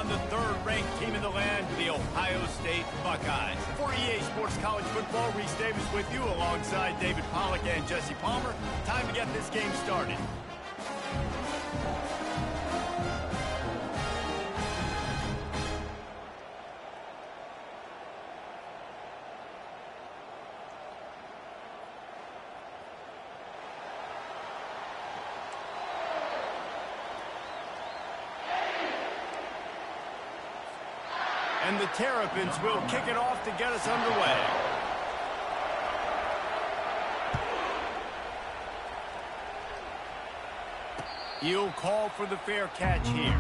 on the third-ranked team in the land, the Ohio State Buckeyes. For EA Sports College Football, Reese Davis with you alongside David Pollack and Jesse Palmer. Time to get this game started. And the Terrapins will kick it off to get us underway. He'll call for the fair catch here.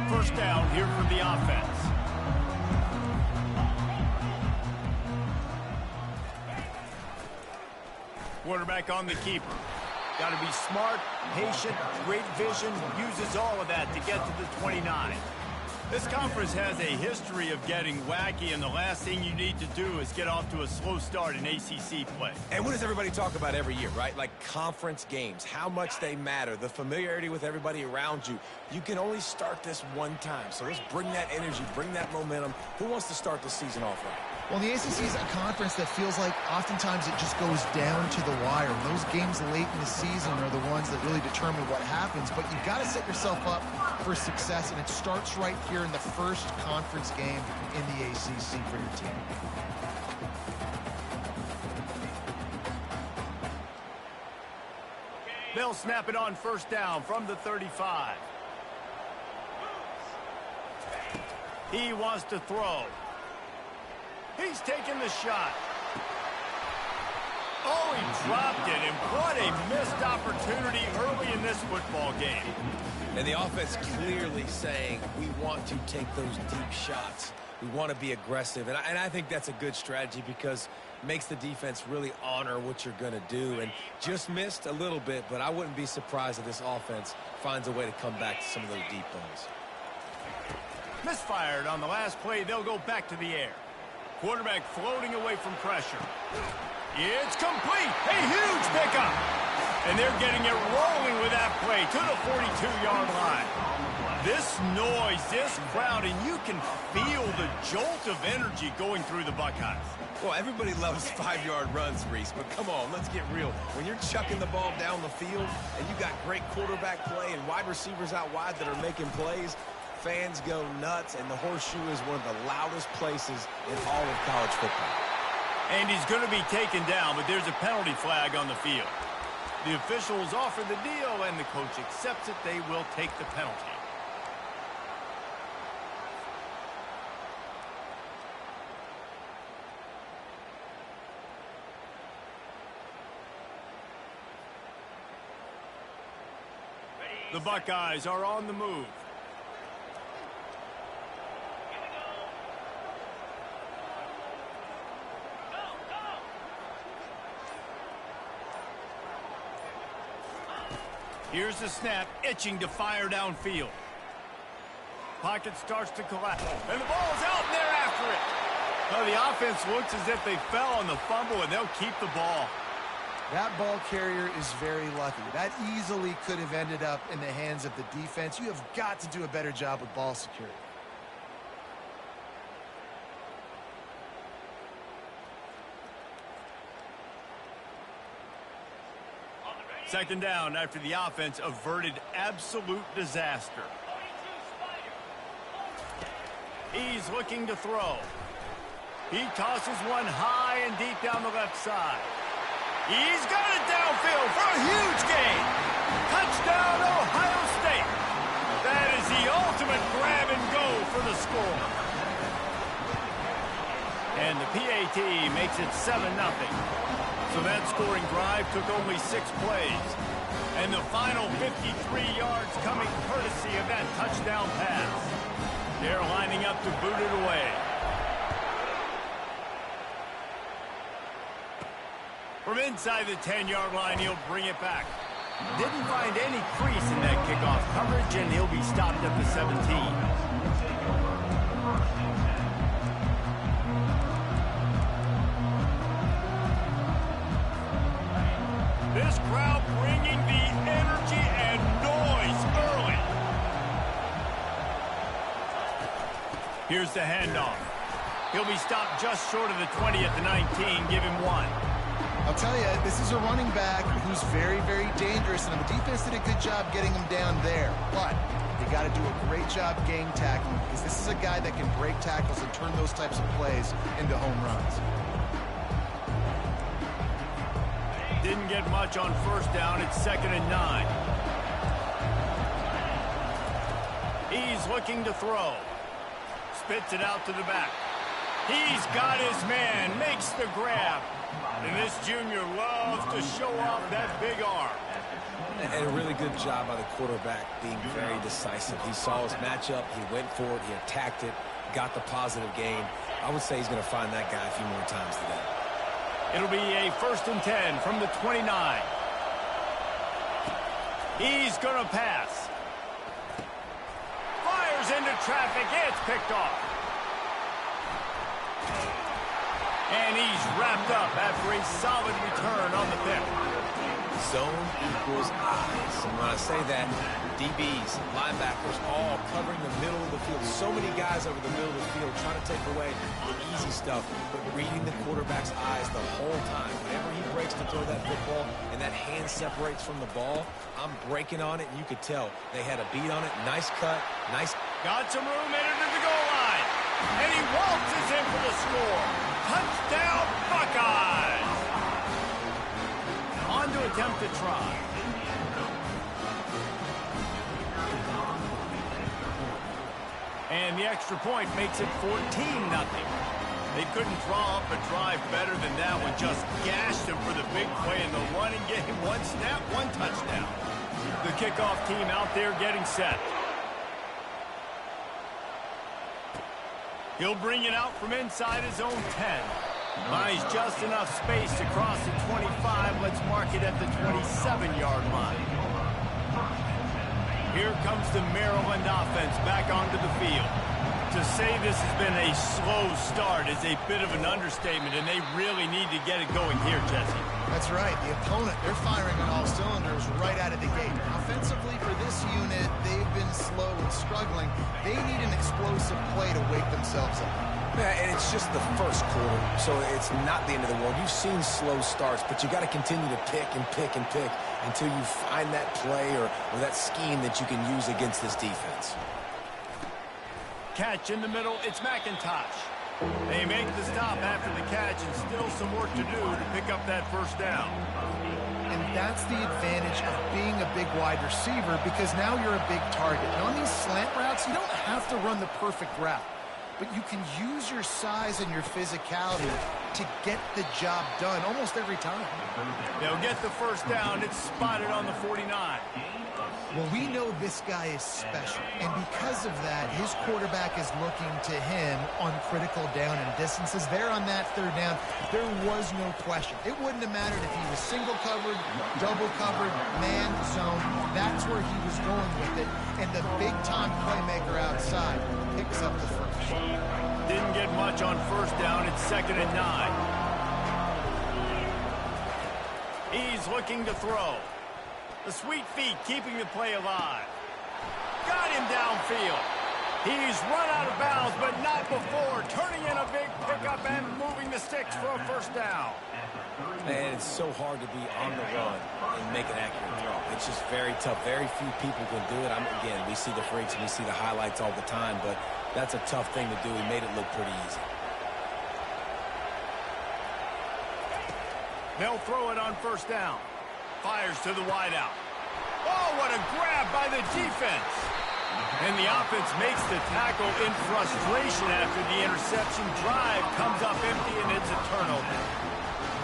First down here for the offense. Quarterback on the keeper. Got to be smart, patient, great vision, uses all of that to get to the 29. This conference has a history of getting wacky, and the last thing you need to do is get off to a slow start in ACC play. And what does everybody talk about every year, right? Like conference games, how much they matter, the familiarity with everybody around you. You can only start this one time, so let's bring that energy, bring that momentum. Who wants to start the season off right? Well, the ACC is a conference that feels like oftentimes it just goes down to the wire. Those games late in the season are the ones that really determine what happens, but you've got to set yourself up for success, and it starts right here in the first conference game in the ACC for your team. They'll snap it on first down from the 35. He wants to throw. He's taking the shot. Oh, he dropped it, and what a missed opportunity early in this football game. And the offense clearly saying, we want to take those deep shots. We want to be aggressive, and I think that's a good strategy because it makes the defense really honor what you're going to do. And just missed a little bit, but I wouldn't be surprised if this offense finds a way to come back to some of those deep balls. Misfired on the last play. They'll go back to the air. Quarterback floating away from pressure. It's complete. A huge pickup. And they're getting it rolling with that play to the 42-yard line. This noise, this crowd, and you can feel the jolt of energy going through the Buckeyes. Well, everybody loves 5-yard runs, Reese, but come on, let's get real. When you're chucking the ball down the field and you got great quarterback play and wide receivers out wide that are making plays, fans go nuts, and the horseshoe is one of the loudest places in all of college football. And he's going to be taken down, but there's a penalty flag on the field. The officials offer the deal, and the coach accepts it. They will take the penalty. The Buckeyes are on the move. Here's the snap, itching to fire downfield. Pocket starts to collapse, and the ball's out, and they're after it. Well, the offense looks as if they fell on the fumble, and they'll keep the ball. That ball carrier is very lucky. That easily could have ended up in the hands of the defense. You have got to do a better job with ball security. Second down after the offense averted absolute disaster. He's looking to throw. He tosses one high and deep down the left side. He's got it downfield for a huge gain. Touchdown, Ohio State. That is the ultimate grab and go for the score. And the PAT makes it 7-0. So that scoring drive took only 6 plays. And the final 53 yards coming courtesy of that touchdown pass. They're lining up to boot it away. From inside the 10-yard line, he'll bring it back. Didn't find any crease in that kickoff coverage, and he'll be stopped at the 17. This crowd bringing the energy and noise early. Here's the handoff. He'll be stopped just short of the 20 at the 19. Give him 1. I'll tell you, this is a running back who's very, very dangerous, and the defense did a good job getting him down there. But they got to do a great job gang tackling, because this is a guy that can break tackles and turn those types of plays into home runs. Didn't get much on first down. It's 2nd and 9. He's looking to throw. Spits it out to the back. He's got his man. Makes the grab. And this junior loves to show off that big arm. And a really good job by the quarterback being very decisive. He saw his matchup. He went for it. He attacked it. Got the positive gain. I would say he's going to find that guy a few more times today. It'll be a 1st and 10 from the 29. He's going to pass. Fires into traffic. It's picked off. And he's wrapped up after a solid return on the pick. Zone equals eyes. And when I say that, DBs, linebackers, all covering the middle of the field. So many guys over the middle of the field trying to take away the easy stuff, but reading the quarterback's eyes the whole time. Whenever he breaks to throw that football and that hand separates from the ball, I'm breaking on it, and you could tell they had a beat on it. Nice cut, nice. Got some room, headed to the goal line. And he waltzes in for the score. Touchdown, Buckeyes! On to attempt to try. And the extra point makes it 14-0. They couldn't draw up a drive better than that one. Just gashed him for the big play in the running game. 1 snap, 1 touchdown. The kickoff team out there getting set. He'll bring it out from inside his own 10. Buys just enough space to cross the 25. Let's mark it at the 27-yard line. Here comes the Maryland offense back onto the field. To say this has been a slow start is a bit of an understatement, and they really need to get it going here, Jesse. That's right. The opponent, they're firing on all cylinders right out of the gate. Offensively, for this unit, they've been slow and struggling. They need an explosive play to wake themselves up. Yeah, and it's just the first quarter, so it's not the end of the world. You've seen slow starts, but you got to continue to pick and pick and pick until you find that play or that scheme that you can use against this defense. Catch in the middle, it's McIntosh. They make the stop after the catch, and still some work to do to pick up that first down. And that's the advantage of being a big wide receiver, because now you're a big target. And on these slant routes, you don't have to run the perfect route, but you can use your size and your physicality to get the job done almost every time. They'll get the first down. It's spotted on the 49. Well, we know this guy is special, and because of that, his quarterback is looking to him on critical down and distances. There on that third down, there was no question. It wouldn't have mattered if he was single covered, double covered, man zone. That's where he was going with it, and the big-time playmaker outside picks up the first. Didn't get much on first down. It's 2nd and 9. He's looking to throw. The sweet feet keeping the play alive. Got him downfield. He's run out of bounds, but not before. Turning in a big pickup and moving the sticks for a first down. And it's so hard to be on the run and make an accurate throw. It's just very tough. Very few people can do it. Again, we see the freaks and we see the highlights all the time, but that's a tough thing to do. He made it look pretty easy. They'll throw it on first down. Fires to the wideout. Oh, what a grab by the defense. And the offense makes the tackle in frustration after the interception. Drive comes up empty, and it's a turnover.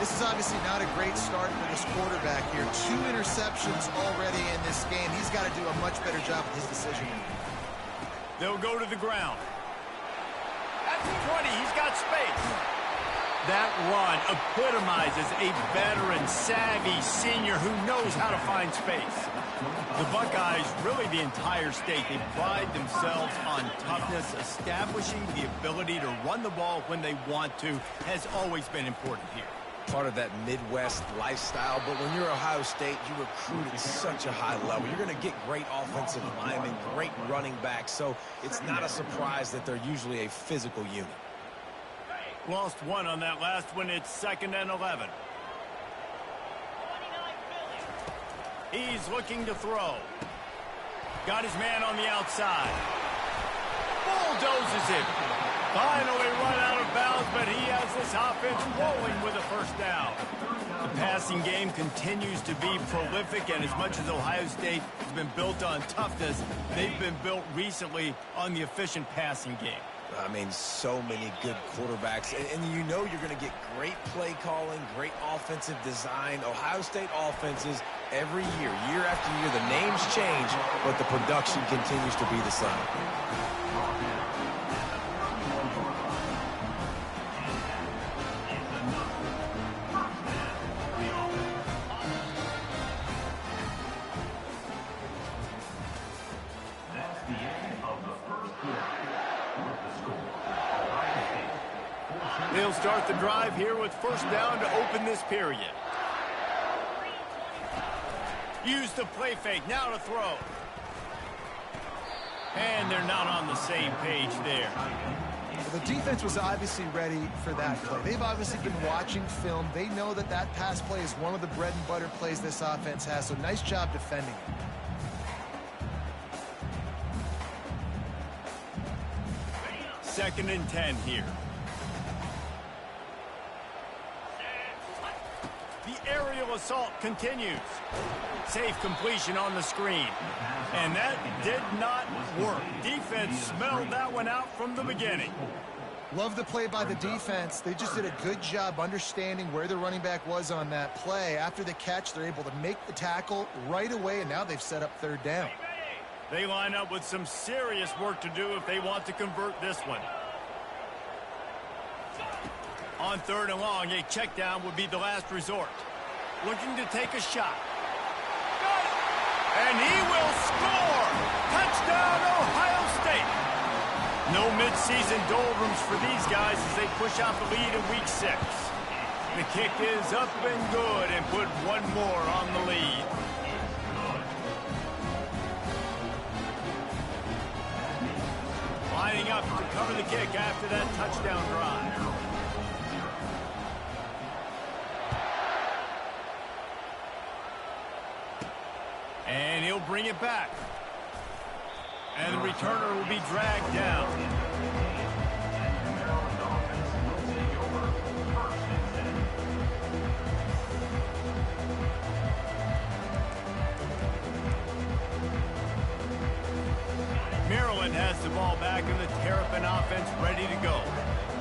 This is obviously not a great start for this quarterback here. 2 interceptions already in this game. He's got to do a much better job with his decision. They'll go to the ground. At the 20, he's got space. That run epitomizes a veteran, savvy senior who knows how to find space. The Buckeyes, really the entire state, they pride themselves on toughness. Establishing the ability to run the ball when they want to has always been important here. Part of that Midwest lifestyle, but when you're Ohio State, you recruit at such a high level. You're going to get great offensive linemen, great running backs, so it's not a surprise that they're usually a physical unit. Lost one on that last one. It's 2nd and 11. He's looking to throw. Got his man on the outside. Bulldozes it. Finally run out of bounds, but he has this offense rolling with a first down. The passing game continues to be prolific, and as much as Ohio State has been built on toughness, they've been built recently on the efficient passing game. I mean, so many good quarterbacks, and you know you're going to get great play calling, great offensive design. Ohio State offenses every year, year after year, the names change, but the production continues to be the same. They'll start the drive here with first down to open this period. Use the play fake, now to throw. And they're not on the same page there. Well, the defense was obviously ready for that play. They've obviously been watching film. They know that that pass play is one of the bread and butter plays this offense has, so nice job defending it. Second and 10 here. The aerial assault continues. Safe completion on the screen. And that did not work. Defense smelled that one out from the beginning. Love the play by the defense. They just did a good job understanding where the running back was on that play. After the catch, they're able to make the tackle right away, and now they've set up third down. They line up with some serious work to do if they want to convert this one. On 3rd and long, a check down would be the last resort. Looking to take a shot. And he will score! Touchdown, Ohio State! No midseason doldrums for these guys as they push out the lead in week 6. The kick is up and good and put one more on the lead. Lining up to cover the kick after that touchdown drive. And he'll bring it back. And the returner will be dragged down. Maryland has the ball back and the Terrapin offense ready to go.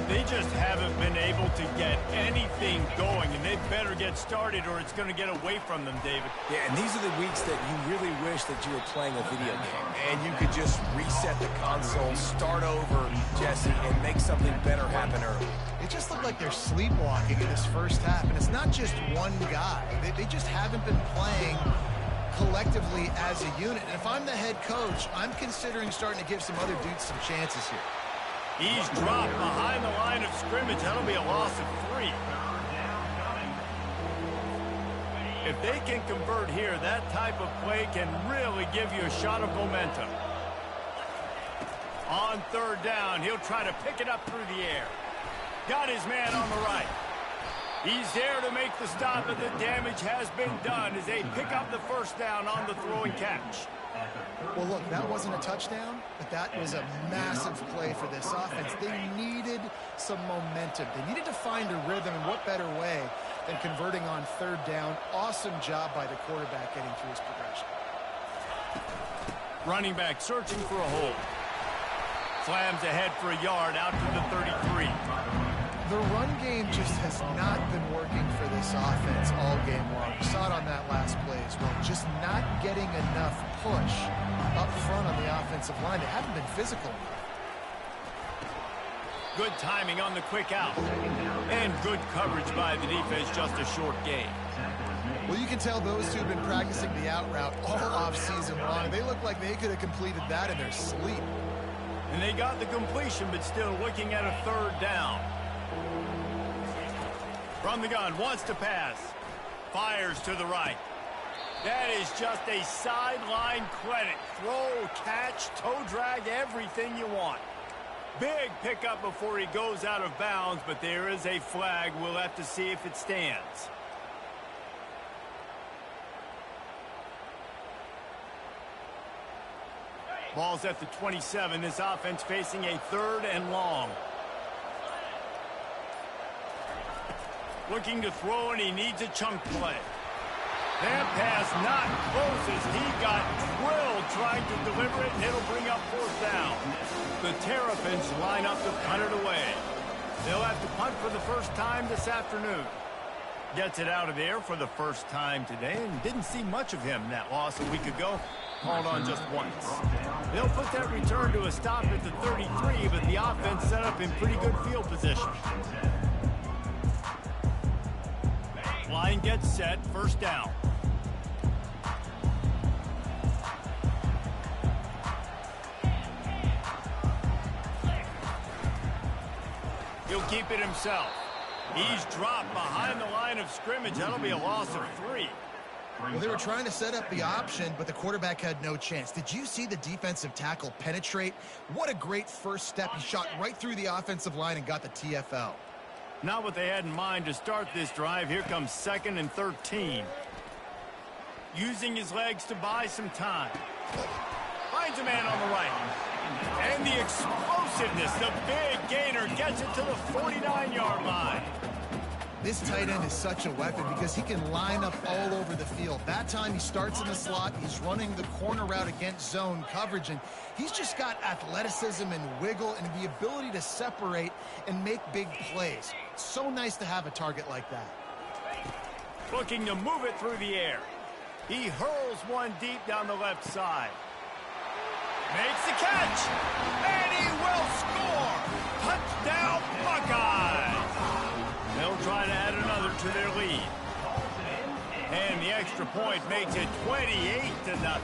They just haven't been able to get anything going, and they better get started or it's going to get away from them, David. Yeah, and these are the weeks that you really wish that you were playing a video game and you could just reset the console, start over, Jesse, and make something better happen early. It just looked like they're sleepwalking in this first half, and it's not just one guy. They just haven't been playing collectively as a unit. And if I'm the head coach, I'm considering starting to give some other dudes some chances here. He's dropped behind the line of scrimmage. That'll be a loss of 3. If they can convert here, that type of play can really give you a shot of momentum. On 3rd down, he'll try to pick it up through the air. Got his man on the right. He's there to make the stop, and the damage has been done as they pick up the first down on the throwing catch. Well, look, that wasn't a touchdown, but that was a massive play for this offense. They needed some momentum. They needed to find a rhythm, and what better way than converting on 3rd down. Awesome job by the quarterback getting through his progression. Running back searching for a hole. Slams ahead for a yard out to the 33. The run game just has not been working for this offense all game long. We saw it on that last play as well. Just not getting enough push up front on the offensive line. They haven't been physical enough. Good timing on the quick out. And good coverage by the defense, just a short gain. Well, you can tell those two have been practicing the out route all off-season long. They look like they could have completed that in their sleep. And they got the completion, but still looking at a third down. From the gun, wants to pass. Fires to the right. That is just a sideline credit. Throw, catch, toe drag, everything you want. Big pickup before he goes out of bounds, but there is a flag. We'll have to see if it stands. Ball's at the 27. This offense facing a third and long. Looking to throw, and he needs a chunk play. That pass not close as he got drilled trying to deliver it, and it'll bring up fourth down. The Terrapins line up to punt it away. They'll have to punt for the first time this afternoon. Gets it out of there for the first time today, and didn't see much of him in that loss a week ago. Called on just once. They'll put that return to a stop at the 33, but the offense set up in pretty good field position. Line gets set, first down. He'll keep it himself. He's dropped behind the line of scrimmage. That'll be a loss of 3. Well, they were trying to set up the option, but the quarterback had no chance. Did you see the defensive tackle penetrate? What a great first step. He shot right through the offensive line and got the TFL. Not what they had in mind to start this drive. Here comes 2nd and 13. Using his legs to buy some time. Finds a man on the right. And the explosiveness, the big gainer, gets it to the 49-yard line. This tight end is such a weapon because he can line up all over the field. That time he starts in the slot. He's running the corner route against zone coverage, and he's just got athleticism and wiggle and the ability to separate and make big plays. It's so nice to have a target like that. Looking to move it through the air. He hurls one deep down the left side. Makes the catch, and he will score. Touchdown, Buckeyes. They'll try to add another to their lead. And the extra point makes it 28-0.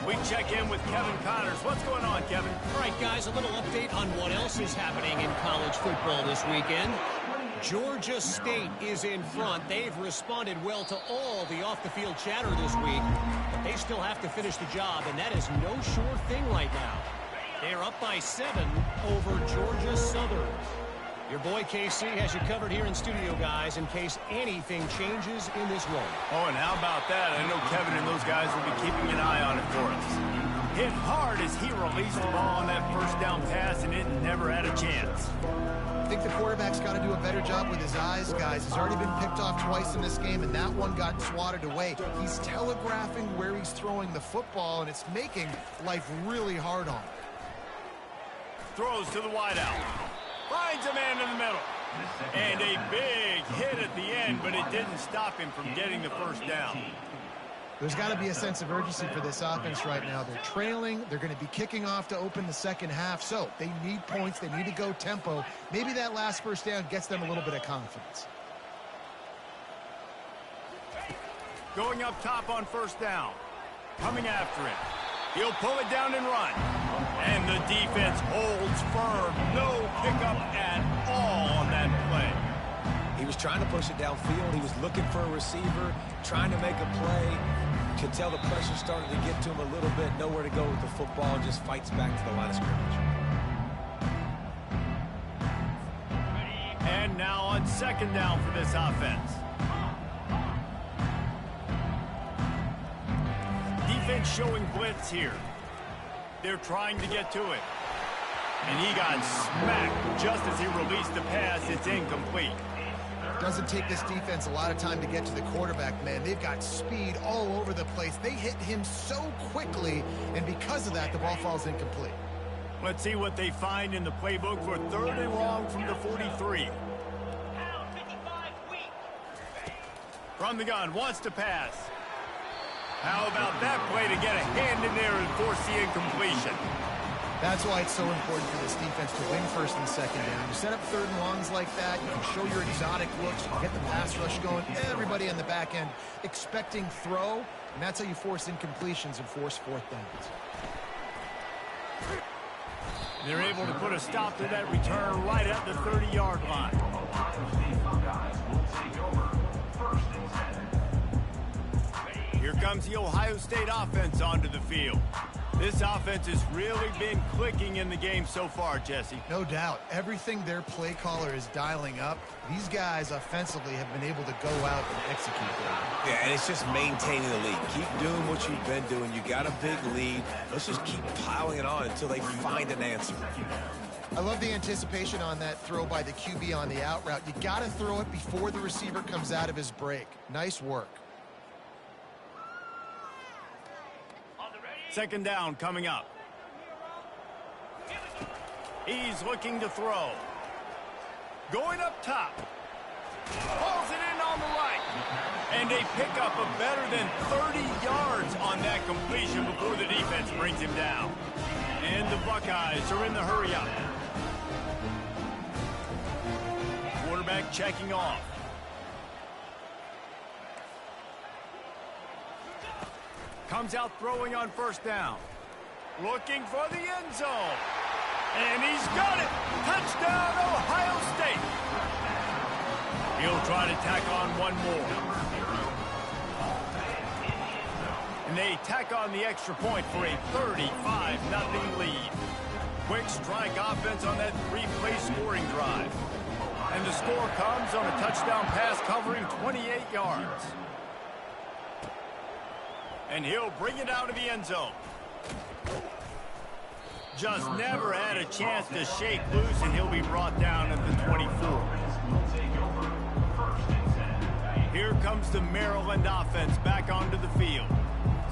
We check in with Kevin Connors. What's going on, Kevin? All right, guys, a little update on what else is happening in college football this weekend. Georgia State is in front. They've responded well to all the off-the-field chatter this week, but they still have to finish the job, and that is no sure thing right now. They're up by 7 over Georgia Southern. Your boy KC has you covered here in studio, guys, in case anything changes in this one. Oh, and how about that? I know Kevin and those guys will be keeping an eye on it for us. Hit hard as he released the ball on that first down pass, and it never had a chance. I think the quarterback's got to do a better job with his eyes, guys. He's already been picked off twice in this game, and that one got swatted away. He's telegraphing where he's throwing the football, and it's making life really hard on him. Throws to the wideout. Finds a man in the middle. And a big hit at the end, but it didn't stop him from getting the first down. There's got to be a sense of urgency for this offense right now. They're trailing. They're going to be kicking off to open the second half. So they need points. They need to go tempo. Maybe that last first down gets them a little bit of confidence. Going up top on first down. Coming after it. He'll pull it down and run. And the defense holds firm. No pickup at all on that play. He was trying to push it downfield. He was looking for a receiver, trying to make a play. Could tell the pressure started to get to him a little bit. Nowhere to go with the football, and just fights back to the line of scrimmage. And now on second down for this offense. Defense showing blitz here. They're trying to get to it. And he got smacked just as he released the pass. It's incomplete. Doesn't take this defense a lot of time to get to the quarterback, man. They've got speed all over the place. They hit him so quickly, and because of that, the ball falls incomplete. Let's see what they find in the playbook for third and long from the 43. From the gun, wants to pass. How about that play to get a hand in there and force the incompletion? That's why it's so important for this defense to win first and second down. You set up third and longs like that, you can show your exotic looks, you can get the pass rush going, everybody on the back end expecting throw, and that's how you force incompletions and force fourth downs. They're able to put a stop to that return right at the 30-yard line. Here comes the Ohio State offense onto the field. This offense has really been clicking in the game so far, Jesse. No doubt. Everything their play caller is dialing up, these guys offensively have been able to go out and execute that. Yeah, and it's just maintaining the lead. Keep doing what you've been doing. You got a big lead. Let's just keep piling it on until they find an answer. I love the anticipation on that throw by the QB on the out route. You got to throw it before the receiver comes out of his break. Nice work. Second down coming up. He's looking to throw. Going up top. Pulls it in on the right. And they pick up a better than 30 yards on that completion before the defense brings him down. And the Buckeyes are in the hurry up. Quarterback checking off. Comes out throwing on first down. Looking for the end zone. And he's got it. Touchdown, Ohio State. He'll try to tack on one more. And they tack on the extra point for a 35-0 lead. Quick strike offense on that three-play scoring drive. And the score comes on a touchdown pass covering 28 yards. And he'll bring it out of the end zone. Just never had a chance to shake loose, and he'll be brought down at the 24. Here comes the Maryland offense back onto the field.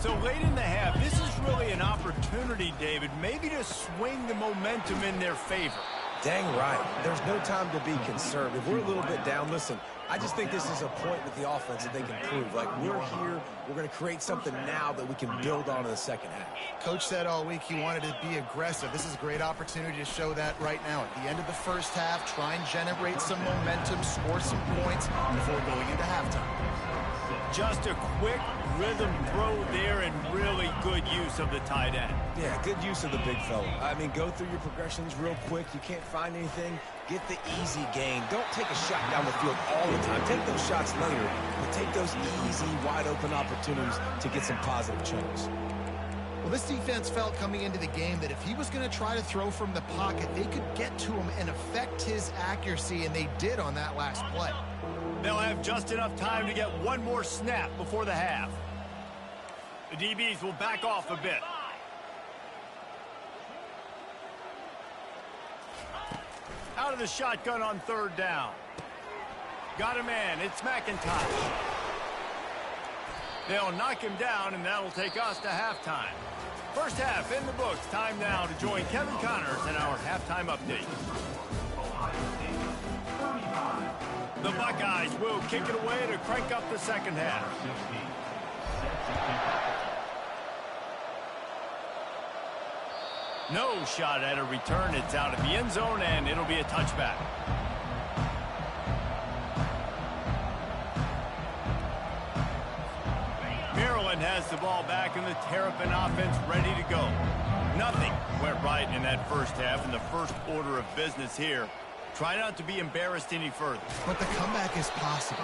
So late in the half, this is really an opportunity, David, maybe to swing the momentum in their favor. Dang right. There's no time to be concerned. If we're a little bit down, listen, I just think this is a point with the offense that they can prove. Like, we're here, we're going to create something now that we can build on in the second half. Coach said all week he wanted to be aggressive. This is a great opportunity to show that right now. At the end of the first half, try and generate some momentum, score some points before going into halftime. Just a quick rhythm throw there and really good use of the tight end. Yeah, good use of the big fella. I mean, go through your progressions real quick. You can't find anything. Get the easy gain. Don't take a shot down the field all the time. Take those shots later, but take those easy, wide-open opportunities to get some positive chunks. Well, this defense felt coming into the game that if he was going to try to throw from the pocket, they could get to him and affect his accuracy, and they did on that last play. They'll have just enough time to get one more snap before the half. The DBs will back off a bit. Out of the shotgun on third down. Got a man. It's McIntosh. They'll knock him down, and that'll take us to halftime. First half in the books. Time now to join Kevin Connors in our halftime update. The Buckeyes will kick it away to crank up the second half. No shot at a return. It's out of the end zone, and it'll be a touchback. Maryland has the ball back, and the Terrapin offense ready to go. Nothing went right in that first half, in the first order of business here. Try not to be embarrassed any further. But the comeback is possible.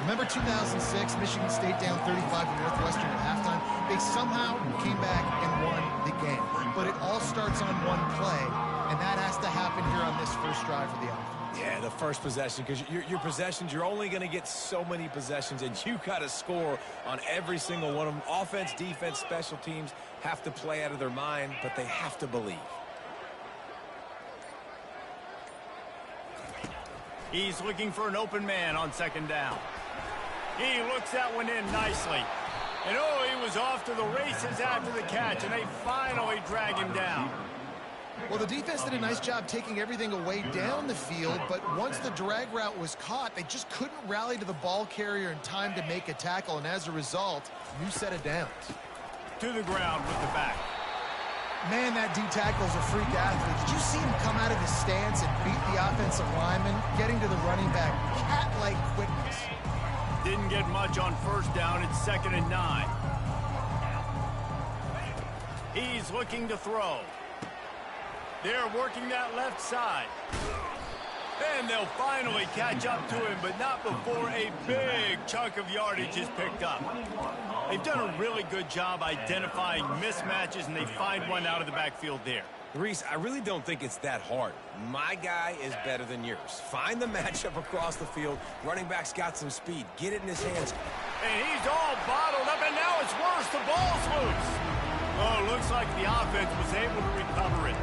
Remember 2006, Michigan State down 35 to Northwestern at halftime? They somehow came back and won the game. But it all starts on one play, and that has to happen here on this first drive for the offense. Yeah, the first possession, because your possessions, you're only going to get so many possessions, and you got to score on every single one of them. Offense, defense, special teams have to play out of their mind, but they have to believe. He's looking for an open man on second down. He looks that one in nicely. And oh, he was off to the races after the catch, and they finally drag him down. Well, the defense did a nice job taking everything away down the field, but once the drag route was caught, they just couldn't rally to the ball carrier in time to make a tackle, and as a result, new set of downs. To the ground with the back. Man, that D tackle's a freak athlete. Did you see him come out of his stance and beat the offensive lineman, getting to the running back? Cat-like quickness. Didn't get much on first down. It's 2nd and 9. He's looking to throw. They're working that left side. And they'll finally catch up to him, but not before a big chunk of yardage is picked up. They've done a really good job identifying mismatches, and they find one out of the backfield there. Reese, I really don't think it's that hard. My guy is better than yours. Find the matchup across the field. Running back's got some speed. Get it in his hands. And he's all bottled up, and now it's worse. The ball's loose. Oh, looks like the offense was able to recover it.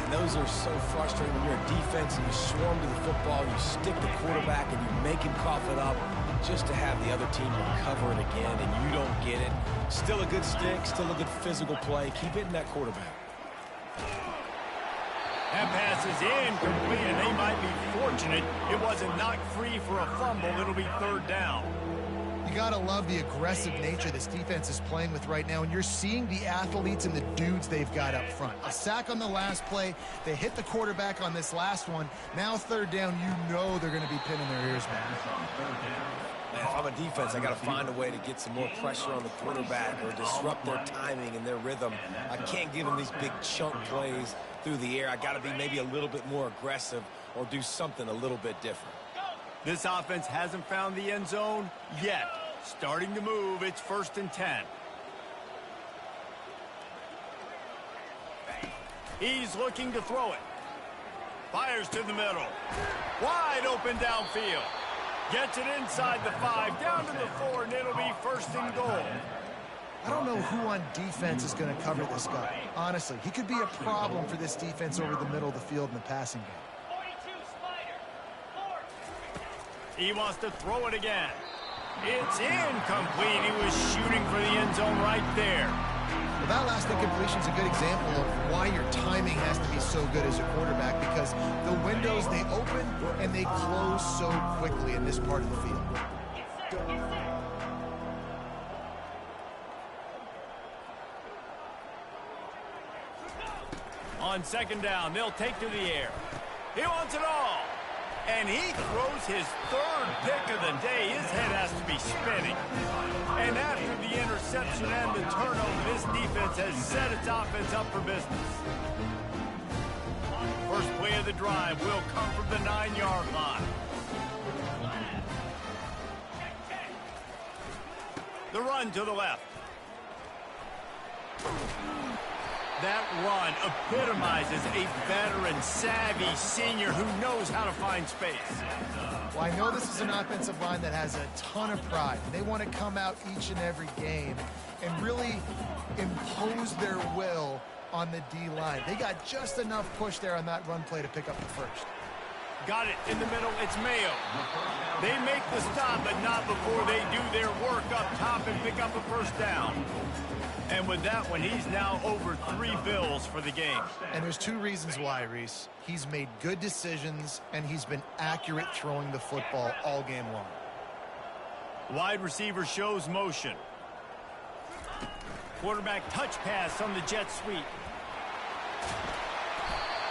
And those are so frustrating when you're a defense and you swarm to the football, you stick the quarterback, and you make him cough it up just to have the other team recover it again, and you don't get it. Still a good stick, still a good physical play. Keep hitting that quarterback. That pass is incomplete, and they might be fortunate it wasn't knocked free for a fumble. It'll be 3rd down. You gotta love the aggressive nature this defense is playing with right now, and you're seeing the athletes and the dudes they've got up front. A sack on the last play. They hit the quarterback on this last one. Now 3rd down, you know they're gonna be pinning their ears back. Man, if I'm a defense, I got to find a way to get some more pressure on the quarterback or disrupt their timing and their rhythm. I can't give them these big chunk plays through the air. I got to be maybe a little bit more aggressive or do something a little bit different. This offense hasn't found the end zone yet. Starting to move. It's 1st and 10. He's looking to throw it. Fires to the middle. Wide open downfield. Gets it inside the 5, down to the 4, and it'll be 1st and goal. I don't know who on defense is going to cover this guy. Honestly, he could be a problem for this defense over the middle of the field in the passing game. He wants to throw it again. It's incomplete. He was shooting for the end zone right there. Well, that last incompletion is a good example of why your timing has to be so good as a quarterback, because the windows, they open and they close so quickly in this part of the field. On 2nd down, they'll take to the air. He wants it all. And he throws his 3rd pick of the day. His head has to be spinning. And after the interception and the turnover, this defense has set its offense up for business. First play of the drive will come from the 9-yard line. The run to the left. That run epitomizes a veteran, savvy senior who knows how to find space. Well, I know this is an offensive line that has a ton of pride. They want to come out each and every game and really impose their will on the D-line. They got just enough push there on that run play to pick up the first. Got it in the middle. It's Mayo. They make the stop, but not before they do their work up top and pick up a first down. And with that one, he's now over 3 bills for the game. And there's 2 reasons why, Reese. He's made good decisions, and he's been accurate throwing the football all game long. Wide receiver shows motion. Quarterback touch pass on the jet sweep.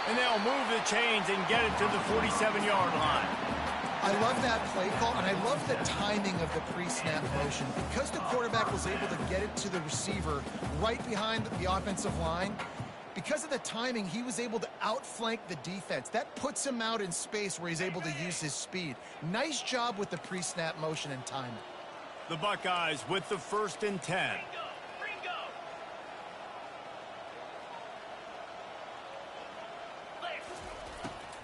And they'll move the chains and get it to the 47-yard line. I love that play call, and I love the timing of the pre-snap motion. Because the quarterback was able to get it to the receiver right behind the offensive line, because of the timing, he was able to outflank the defense. That puts him out in space where he's able to use his speed. Nice job with the pre-snap motion and timing. The Buckeyes with the 1st and 10.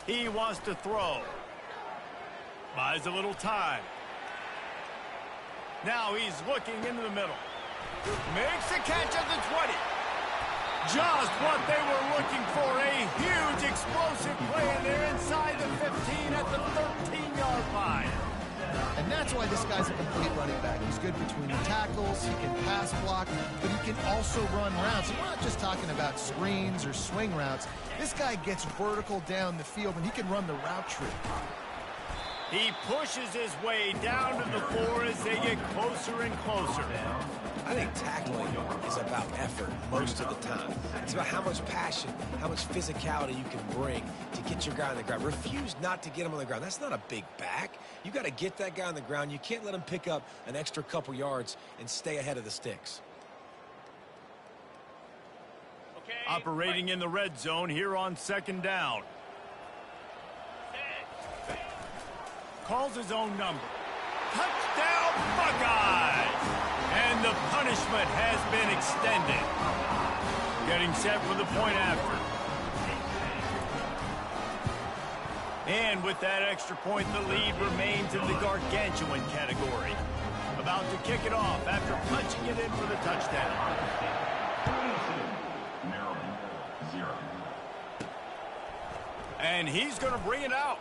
He wants to throw. Buys a little time. Now he's looking into the middle. Makes the catch at the 20. Just what they were looking for. A huge explosive play, and they're inside the 15 at the 13-yard line. And that's why this guy's a complete running back. He's good between the tackles, he can pass block, but he can also run routes. And we're not just talking about screens or swing routes. This guy gets vertical down the field, and he can run the route tree. He pushes his way down to the floor as they get closer and closer. I think tackling is about effort most of the time. It's about how much passion, how much physicality you can bring to get your guy on the ground. Refuse not to get him on the ground. That's not a big back. You got to get that guy on the ground. You can't let him pick up an extra couple yards and stay ahead of the sticks. Okay, operating in the red zone here on second down. Calls his own number. Touchdown, Buckeyes! And the punishment has been extended. Getting set for the point after. And with that extra point, the lead remains in the gargantuan category. About to kick it off after punching it in for the touchdown. And he's going to bring it out.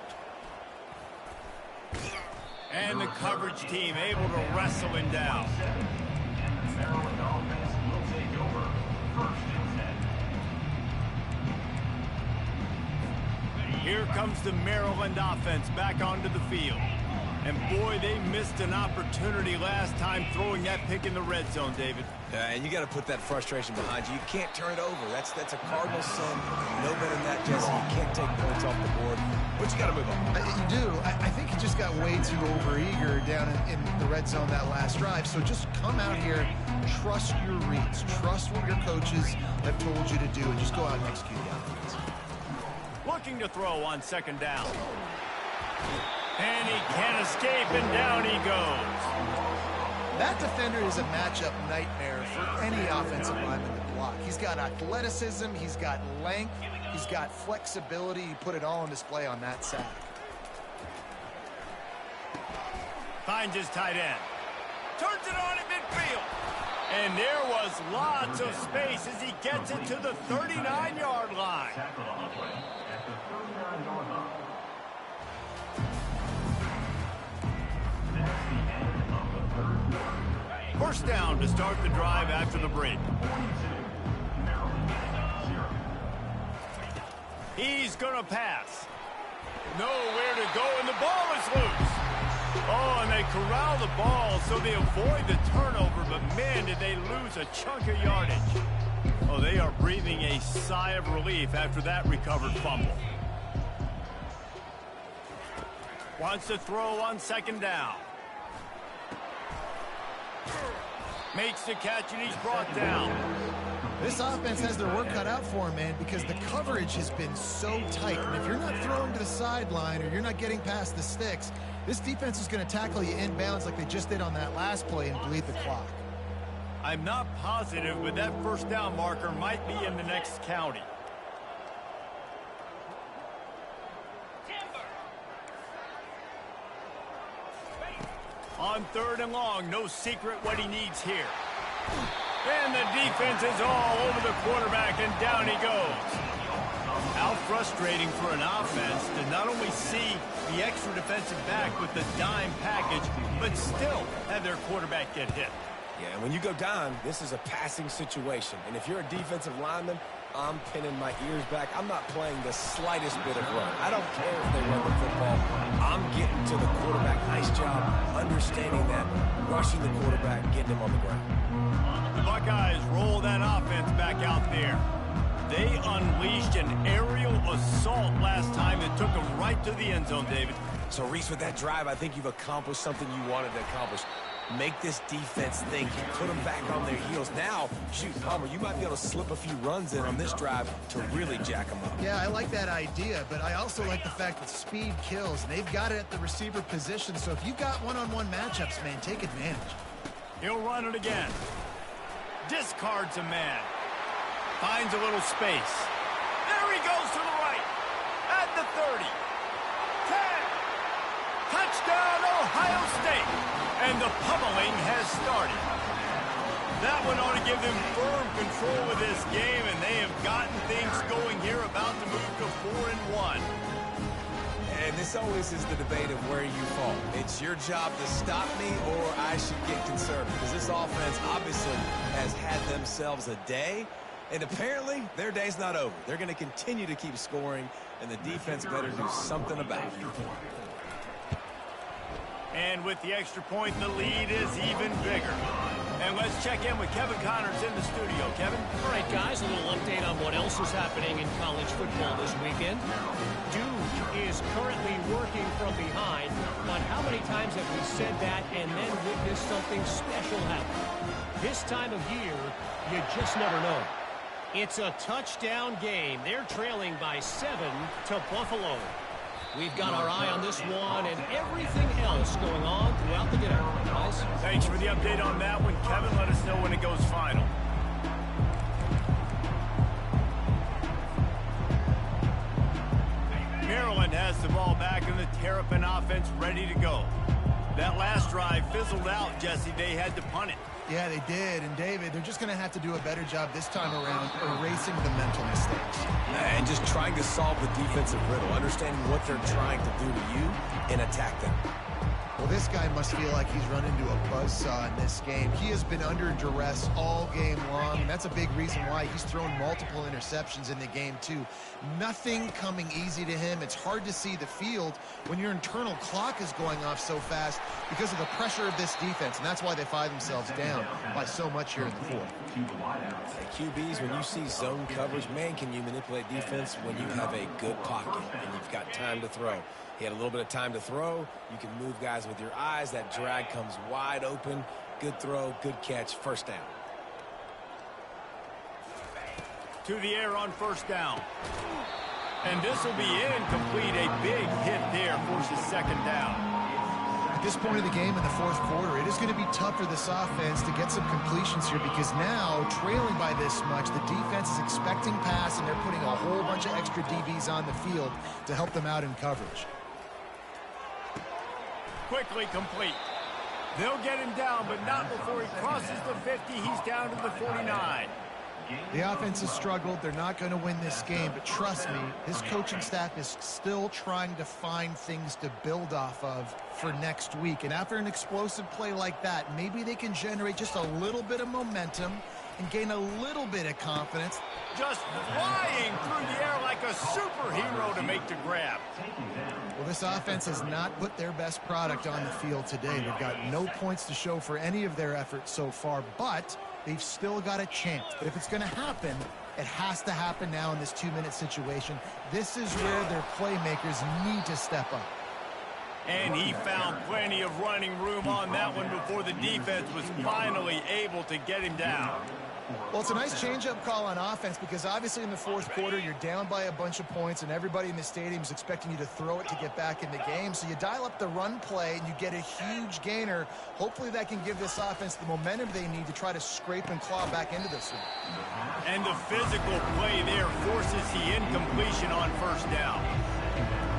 And the coverage team able to wrestle him down. Here comes the Maryland offense back onto the field. And boy, they missed an opportunity last time throwing that pick in the red zone, David. And you got to put that frustration behind you. You can't turn it over. That's a cardinal sin. No better than that, Jesse. You can't take points off the board. But you got to move on. You do. I think he just got way too overeager down in the red zone that last drive. So just come out here, trust your reads, trust what your coaches have told you to do, and just go out and execute the offense. Looking to throw on second down. And he can't escape, and down he goes. That defender is a matchup nightmare for any offensive lineman to block. He's got athleticism, he's got length, he's got flexibility. He put it all on display on that sack. Finds his tight end. Turns it on at midfield. And there was lots of space as he gets it to the 39-yard line. First down to start the drive after the break. He's going to pass. Nowhere to go, and the ball is loose. Oh, and they corral the ball so they avoid the turnover, but man, did they lose a chunk of yardage. Oh, they are breathing a sigh of relief after that recovered fumble. Wants to throw on second down. Makes the catch, and he's brought down. This offense has their work cut out for him, man, because the coverage has been so tight. And if you're not throwing to the sideline or you're not getting past the sticks, this defense is going to tackle you inbounds like they just did on that last play and bleed the clock. I'm not positive, but that first down marker might be in the next county. On third and long, no secret what he needs here. And the defense is all over the quarterback, and down he goes. How frustrating for an offense to not only see the extra defensive back with the dime package, but still have their quarterback get hit. Yeah, and when you go down, this is a passing situation. And if you're a defensive lineman, I'm pinning my ears back. I'm not playing the slightest bit of run. I don't care if they run the football. I'm getting to the quarterback. Nice job understanding that, rushing the quarterback, getting him on the ground. The Buckeyes roll that offense back out there. They unleashed an aerial assault last time that took them right to the end zone, David. So, Reese, with that drive, I think you've accomplished something you wanted to accomplish. Make this defense think, put them back on their heels. Now, shoot, Palmer, you might be able to slip a few runs in on this drive to really jack them up. Yeah, I like that idea, but I also like the fact that speed kills. They've got it at the receiver position, so if you've got one-on-one matchups, man, take advantage. He'll run it again. Discards a man. Finds a little space. There he goes to the right. At the 30. 10. Touchdown, Ohio State. And the pummeling has started. That one ought to give them firm control of this game, and they have gotten things going here, about to move to 4-1. And this always is the debate of where you fall. It's your job to stop me, or I should get conservative. Because this offense obviously has had themselves a day, and apparently their day's not over. They're going to continue to keep scoring, and the defense better do something about it. And with the extra point, the lead is even bigger. And let's check in with Kevin Connors in the studio. Kevin? All right, guys, a little update on what else is happening in college football this weekend. Duke is currently working from behind, but how many times have we said that and then witnessed something special happen? This time of year, you just never know. It's a touchdown game. They're trailing by 7 to Buffalo. We've got our eye on this one and everything else going on throughout the day, guys. Thanks for the update on that one, Kevin. Let us know when it goes final. Maryland has the ball back and the Terrapin offense ready to go. That last drive fizzled out, Jesse. They had to punt it. Yeah, they did. And, David, they're just going to have to do a better job this time around erasing the mental mistakes. And just trying to solve the defensive riddle, understanding what they're trying to do to you and attack them. Well, this guy must feel like he's run into a buzzsaw in this game. He has been under duress all game long, and that's a big reason why he's thrown multiple interceptions in the game, too. Nothing coming easy to him. It's hard to see the field when your internal clock is going off so fast because of the pressure of this defense, and that's why they find themselves down by so much here in the fourth. QBs, when you see zone coverage, man, can you manipulate defense when you have a good pocket and you've got time to throw. He had a little bit of time to throw. You can move guys with your eyes. That drag comes wide open. Good throw, good catch, first down. To the air on first down. And this will be incomplete. A big hit there forces second down. At this point of the game in the fourth quarter, it is going to be tough for this offense to get some completions here because now, trailing by this much, the defense is expecting pass, and they're putting a whole bunch of extra DBs on the field to help them out in coverage. Quickly complete. They'll get him down, but not before he crosses the 50. He's down to the 49. The offense has struggled. They're not going to win this game, but trust me, his coaching staff is still trying to find things to build off of for next week. And after an explosive play like that, maybe they can generate just a little bit of momentum and gain a little bit of confidence. Just flying through the air like a superhero to make the grab. Well, this offense has not put their best product on the field today. They've got no points to show for any of their efforts so far, but they've still got a chance. But if it's going to happen, it has to happen now in this 2-minute situation. This is where their playmakers need to step up. And he found plenty of running room on that one before the defense was finally able to get him down. Well, it's a nice change-up call on offense because obviously in the fourth quarter, you're down by a bunch of points and everybody in the stadium is expecting you to throw it to get back in the game. So you dial up the run play and you get a huge gainer. Hopefully that can give this offense the momentum they need to try to scrape and claw back into this one. And the physical play there forces the incompletion on first down.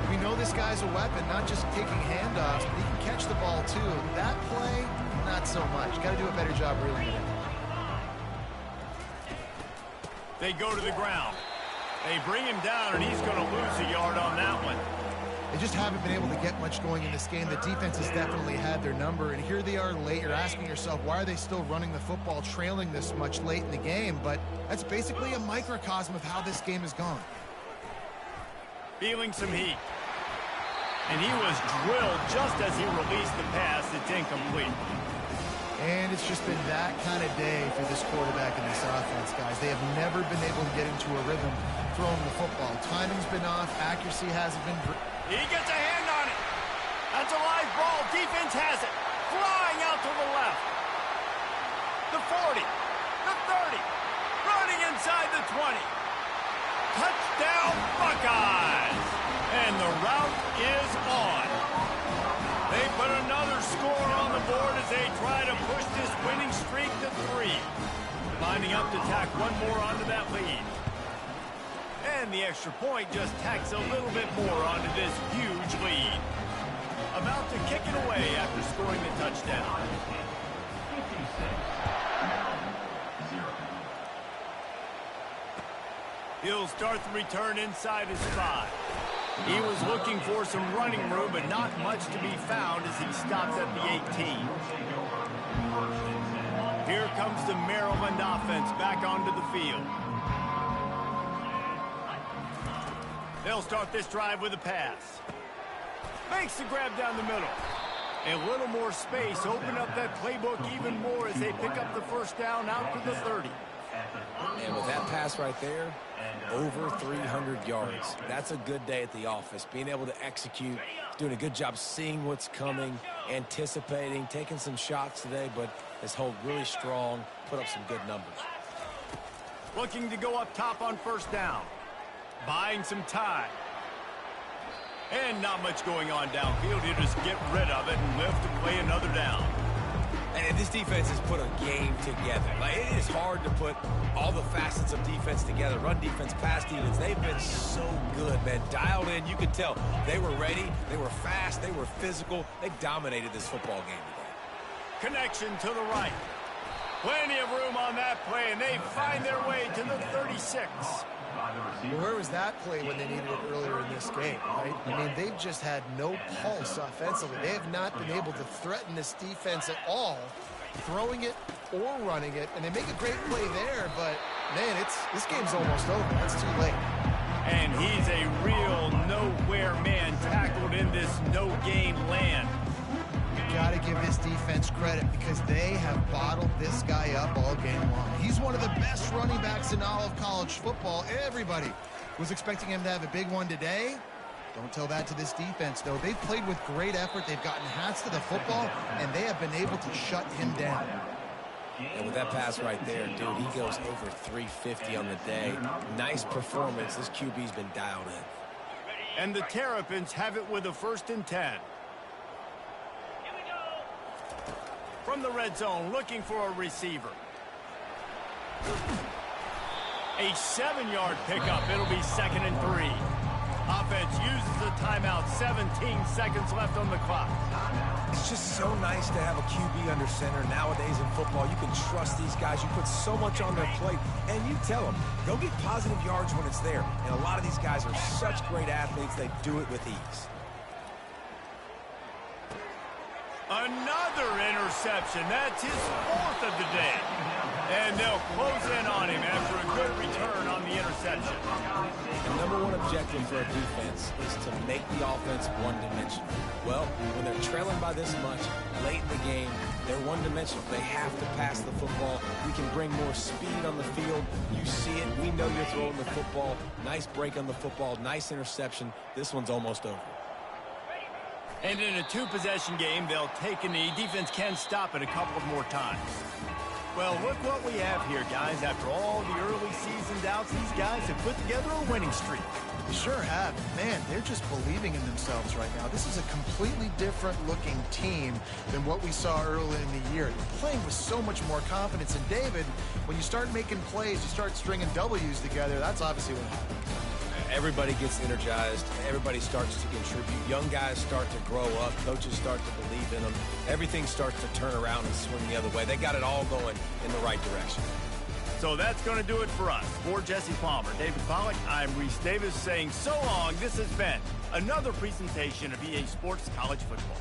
We know this guy's a weapon, not just taking handoffs, but he can catch the ball too. That play, not so much. Got to do a better job reeling it in. They go to the ground. They bring him down, and he's going to lose a yard on that one. They just haven't been able to get much going in this game. The defense has definitely had their number, and here they are late. You're asking yourself, why are they still running the football, trailing this much late in the game? But that's basically a microcosm of how this game has gone. Feeling some heat. And he was drilled just as he released the pass. It's incomplete. And it's just been that kind of day for this quarterback and this offense, guys. They have never been able to get into a rhythm throwing the football. Timing's been off. Accuracy hasn't been... He gets a hand on it. That's a live ball. Defense has it. Flying out to the left. The 40. The 30. Running inside the 20. Touchdown, Buckeyes. And the route is on. They put another score on the board as they try to push this winning streak to 3. Lining up to tack one more onto that lead. And the extra point just tacks a little bit more onto this huge lead. About to kick it away after scoring the touchdown. He'll start the return inside his 5. He was looking for some running room, but not much to be found as he stops at the 18. Here comes the Maryland offense back onto the field. They'll start this drive with a pass. Makes the grab down the middle. A little more space, open up that playbook even more as they pick up the first down out to the 30. And with that pass right there, over 300 yards. That's a good day at the office. Being able to execute, doing a good job seeing what's coming, anticipating, taking some shots today, but has held really strong, put up some good numbers. Looking to go up top on first down. Buying some time. And not much going on downfield. You just get rid of it and live to play another down. And this defense has put a game together. Like, it is hard to put all the facets of defense together. Run defense, pass defense. They've been so good, man. Dialed in. You could tell they were ready. They were fast. They were physical. They dominated this football game today. Connection to the right. Plenty of room on that play, and they find their way to the 36. Well, where was that play when they needed it earlier in this game, right? I mean, they've just had no pulse offensively. They have not been able to threaten this defense at all, throwing it or running it, and they make a great play there, but, man, this game's almost over. That's too late. And he's a real nowhere man tackled in this no-gain land. Got to give this defense credit because they have bottled this guy up all game long. He's one of the best running backs in all of college football. Everybody was expecting him to have a big one today. Don't tell that to this defense, though. They've played with great effort. They've gotten hats to the football, and they have been able to shut him down. And with that pass right there, dude, he goes over 350 on the day. Nice performance. This QB's been dialed in. And the Terrapins have it with a 1st and 10. From the red zone, looking for a receiver. A 7-yard pickup. It'll be 2nd and 3. Offense uses the timeout. 17 seconds left on the clock. It's just so nice to have a QB under center. Nowadays in football, you can trust these guys. You put so much on their plate, and you tell them, go get positive yards when it's there. And a lot of these guys are such great athletes, they do it with ease. Another interception. That's his 4th of the day. And they'll close in on him after a good return on the interception. The number one objective for a defense is to make the offense one-dimensional. Well, when they're trailing by this much, late in the game, they're one-dimensional. They have to pass the football. We can bring more speed on the field. You see it. We know you're throwing the football. Nice break on the football. Nice interception. This one's almost over. And in a 2-possession game, they'll take a knee. Defense can stop it a couple of more times. Well, look what we have here, guys. After all the early season doubts, these guys have put together a winning streak. They sure have. Man, they're just believing in themselves right now. This is a completely different-looking team than what we saw early in the year. They're playing with so much more confidence. And, David, when you start making plays, you start stringing W's together, that's obviously what happens. Everybody gets energized. Everybody starts to contribute. Young guys start to grow up. Coaches start to believe in them. Everything starts to turn around and swing the other way. They got it all going in the right direction. So that's going to do it for us. For Jesse Palmer, David Pollack, I'm Reese Davis saying so long. This has been another presentation of EA Sports College Football.